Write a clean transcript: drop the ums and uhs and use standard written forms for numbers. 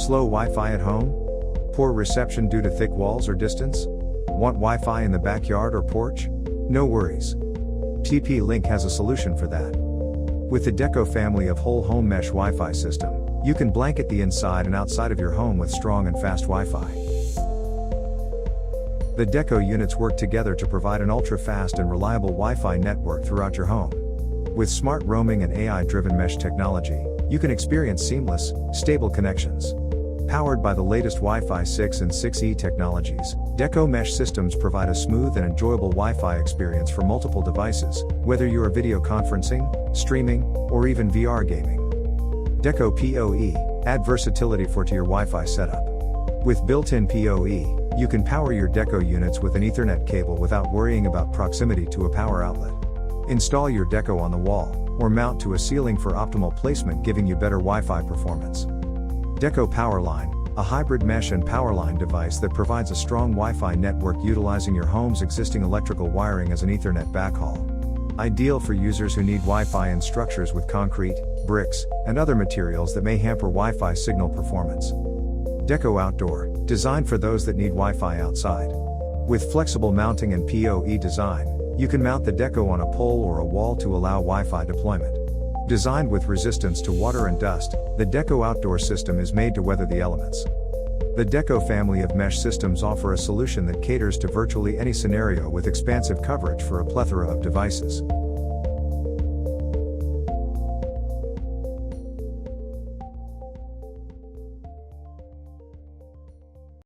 Slow Wi-Fi at home? Poor reception due to thick walls or distance? Want Wi-Fi in the backyard or porch? No worries. TP-Link has a solution for that. With the Deco family of whole home mesh Wi-Fi system, you can blanket the inside and outside of your home with strong and fast Wi-Fi. The Deco units work together to provide an ultra-fast and reliable Wi-Fi network throughout your home. With smart roaming and AI-driven mesh technology, you can experience seamless, stable connections. Powered by the latest Wi-Fi 6 and 6E technologies, Deco mesh systems provide a smooth and enjoyable Wi-Fi experience for multiple devices, whether you are video conferencing, streaming, or even VR gaming. Deco PoE, add versatility to your Wi-Fi setup. With built-in PoE, you can power your Deco units with an Ethernet cable without worrying about proximity to a power outlet. Install your Deco on the wall, or mount to a ceiling for optimal placement, giving you better Wi-Fi performance. Deco Powerline, a hybrid mesh and powerline device that provides a strong Wi-Fi network utilizing your home's existing electrical wiring as an Ethernet backhaul. Ideal for users who need Wi-Fi in structures with concrete, bricks, and other materials that may hamper Wi-Fi signal performance. Deco Outdoor, designed for those that need Wi-Fi outside. With flexible mounting and PoE design, you can mount the Deco on a pole or a wall to allow Wi-Fi deployment. Designed with resistance to water and dust, the Deco Outdoor system is made to weather the elements. The Deco family of mesh systems offer a solution that caters to virtually any scenario with expansive coverage for a plethora of devices.